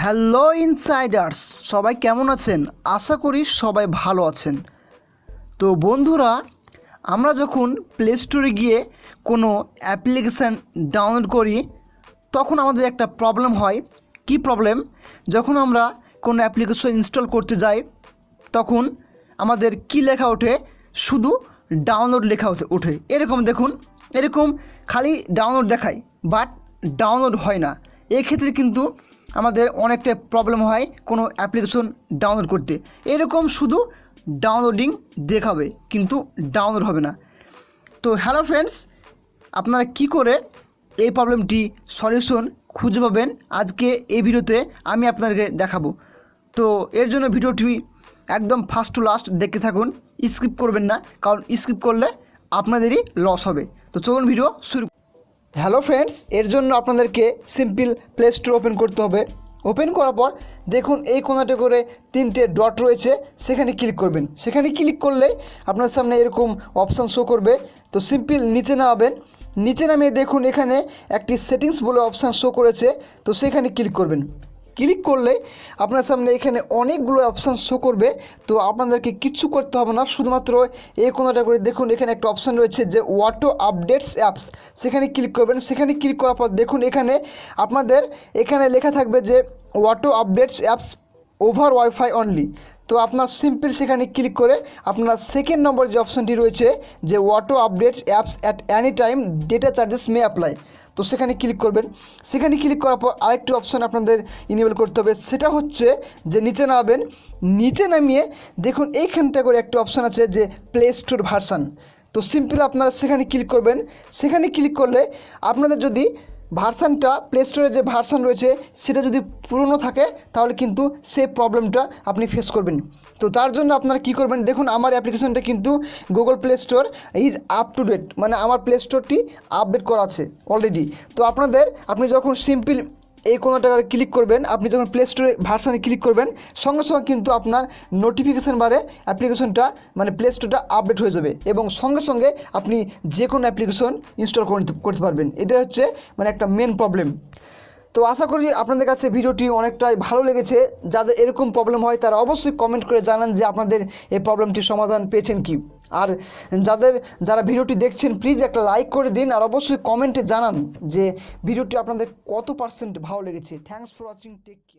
Hello insiders, সবাই কেমন আছেন? আশা করি সবাই ভালো আছেন। তো বন্ধুরা, আমরা যখন প্লে স্টোরে গিয়ে কোনো অ্যাপ্লিকেশান ডাউনলোড করি তখন আমাদের একটা প্রবলেম হয়। কি প্রবলেম? যখন আমরা কোনো অ্যাপ্লিকেশন ইনস্টল করতে যাই তখন আমাদের কি লেখা ওঠে? শুধু ডাউনলোড লেখা ওঠে। এরকম দেখুন, এরকম খালি ডাউনলোড দেখায়, বাট ডাউনলোড হয় না। এক্ষেত্রে কিন্তু আমাদের অনেকটা প্রবলেম হয় কোনো অ্যাপ্লিকেশন ডাউনলোড করতে। এরকম শুধু ডাউনলোডিং দেখাবে কিন্তু ডাউনলোড হবে না। তো হ্যালো ফ্রেন্ডস, আপনারা কি করে এই প্রবলেমটি সলিউশন খুঁজে পাবেন আজকে এই ভিডিওতে আমি আপনাদেরকে দেখাবো। তো এর জন্য ভিডিওটি একদম ফার্স্ট টু লাস্ট দেখতে থাকুন, স্কিপ করবেন না, কারণ স্কিপ করলে আপনাদেরই লস হবে। তো চলুন ভিডিও শুরু। হ্যালো ফ্রেন্ডস, এর জন্য আপনাদেরকে সিম্পল প্লে স্টোর ওপেন করতে হবে। ওপেন করার পর দেখুন এই কোণাতে করে 3টে ডট রয়েছে, সেখানে ক্লিক করবেন। সেখানে ক্লিক করলে আপনার সামনে এরকম অপশান শো করবে। তো সিম্পল নিচে নামাবেন। নিচে নামিয়ে দেখুন এখানে একটি সেটিংস বলে অপশান শো করেছে, তো সেখানে ক্লিক করবেন। ক্লিক করলে আপনার সামনে এখানে অনেকগুলো অপশান শো করবে। তো আপনাদেরকে কিচ্ছু করতে হবে না, শুধুমাত্র এই কোণাটা করে দেখুন এখানে একটা অপশান রয়েছে যে অটো আপডেটস অ্যাপস, সেখানে ক্লিক করবেন। সেখানে ক্লিক করার পর দেখুন এখানে আপনাদের এখানে লেখা থাকবে যে auto updates apps over wifi only. তো আপনার সিম্পল সেখানে ক্লিক করে আপনার সেকেন্ড নম্বর যে অপশানটি রয়েছে যে auto updates apps at any time data charges may apply, তো সেখানে ক্লিক করবেন। সেখানে ক্লিক করার পর আরেকটি অপশান আপনাদের ইনেবল করতে হবে, সেটা হচ্ছে যে নিচে নামাবেন। নিচে নামিয়ে দেখুন এইখানটা করে একটা অপশান আছে যে প্লে স্টোর ভার্সান, তো সিম্পল আপনারা সেখানে ক্লিক করবেন। সেখানে ক্লিক করলে আপনাদের যদি ভার্সানটা প্লে স্টোরে যে ভার্সান রয়েছে সেটা যদি পুরনো থাকে তাহলে কিন্তু সেই প্রবলেমটা আপনি ফেস করবেন। তো তার জন্য আপনারা কী করবেন, দেখুন আমার অ্যাপ্লিকেশনটা কিন্তু Google Play Store is up to date, মানে আমার প্লে স্টোরটি আপডেট করা আছে অলরেডি। তো আপনি যখন সিম্পল এই কোণাটা ক্লিক করবেন, আপনি যখন প্লে স্টোরে ভার্সানে ক্লিক করবেন সঙ্গে সঙ্গে কিন্তু আপনার নোটিফিকেশান বারে অ্যাপ্লিকেশনটা মানে প্লে স্টোরটা আপডেট হয়ে যাবে এবং সঙ্গে সঙ্গে আপনি যে কোনো অ্যাপ্লিকেশন ইনস্টল করতে পারবেন। এটা হচ্ছে মানে একটা মেন প্রবলেম। তো আশা করি আপনাদের কাছে ভিডিওটি অনেকটাই ভালো লেগেছে। যাদের এরকম প্রবলেম হয় তারা অবশ্যই কমেন্ট করে জানান যে আপনাদের এই প্রবলেমটির সমাধান পেয়েছেন কি। আর যারা ভিডিওটি দেখছেন প্লিজ একটা লাইক করে দিন, আর অবশ্যই কমেন্টে জানান যে ভিডিওটি আপনাদের কত % ভালো লেগেছে। Thanks for watching, take care.